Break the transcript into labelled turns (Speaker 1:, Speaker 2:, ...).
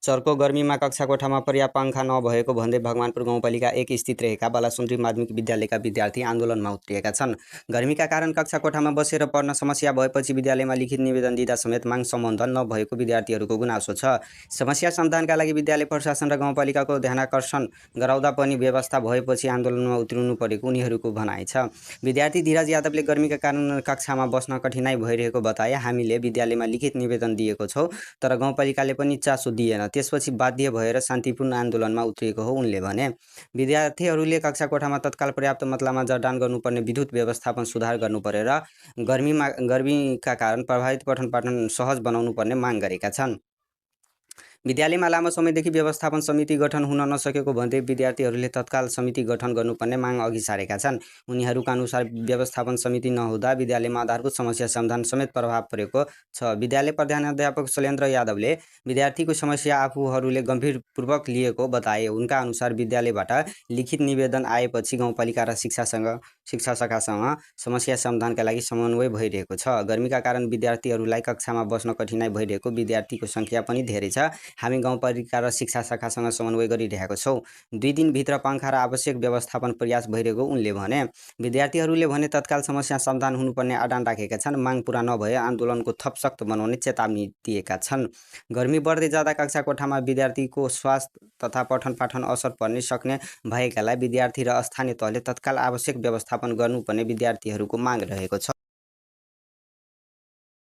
Speaker 1: चर्को गर्मीमा कक्षा कोठामा पर्याप्त पंखा नभएको भन्दै भगवानपुर गाउँपालिका 1 स्थित रहेका बालासुन्द्री माध्यमिक विद्यालयका विद्यार्थी आन्दोलनमा उत्रिएका छन्। गर्मीका कारण कक्षा कोठामा बसेर पढ्न समस्या भएपछि विद्यालयमा लिखित निवेदन दिँदा समेत माग सम्बोधन नभएको विद्यार्थीहरूको गुनासो छ। समस्या समाधानका लागि विद्यालय प्रशासन र गाउँपालिकाको ध्यानाकर्षण गराउँदा पनि व्यवस्था भएपछि आन्दोलनमा उत्रिनु परेको उनीहरूको भनाइ छ। विद्यार्थी धीरज यादवले गर्मीका कारण कक्षामा बस्न कठिनाई भइरहेको बताए। हामीले विद्यालयमा लिखित निवेदन दिएको छौँ तर गाउँपालिकाले पनि चासो दिएन, त्यसपछि बाध्य भएर शान्तिपूर्ण आन्दोलनमा उत्रिएको हो उनले भने। विद्यार्थीहरूले कक्षा कोठामा तत्काल पर्याप्त मात्रामा जडान गर्नुपर्ने, विद्युत व्यवस्थापन सुधार गर्नुपर्ने र गर्मीका कारण प्रभावित पठन पाठन सहज बनाउनु पर्ने माग गरेका छन्। विद्यालयमा लामो समयदेखि व्यवस्थापन समिति गठन हुन नसकेको भन्दै विद्यार्थीहरूले तत्काल समिति गठन गर्नुपर्ने माग अघि सारेका छन्। उनीहरूका अनुसार व्यवस्थापन समिति नहुँदा विद्यालयमा आधारभूत समस्या समाधान समेत प्रभाव परेको छ। विद्यालय प्रधानाध्यापक शैलेन्द्र यादवले विद्यार्थीको समस्या आफूहरूले गम्भीरपूर्वक लिएको बताए। उनका अनुसार विद्यालयबाट लिखित निवेदन आएपछि गाउँपालिका र शिक्षा शाखासँग समस्या समाधानका लागि समन्वय भइरहेको छ। गर्मीका कारण विद्यार्थीहरूलाई कक्षामा बस्न कठिनाई भइरहेको, विद्यार्थीको सङ्ख्या पनि धेरै छ। हामी गाउँपालिका र शिक्षा शाखासँग समन्वय गरिरहेका छौँ। 2 दिनभित्र पंखा र आवश्यक व्यवस्थापन प्रयास भइरहेको उनले भने। विद्यार्थीहरूले भने तत्काल समस्या समाधान हुनुपर्ने आडान राखेका छन्। माग पूरा नभए आन्दोलनको थप सख्त बनाउने चेतावनी दिएका छन्। गर्मी बढ्दै जाँदा कक्षा कोठामा विद्यार्थीको स्वास्थ्य तथा पठन पाठन असर पर्न सक्ने भएकालाई विद्यार्थी र स्थानीय तहले तत्काल आवश्यक व्यवस्थापन गर्नुपर्ने विद्यार्थीहरूको माग रहेको छ।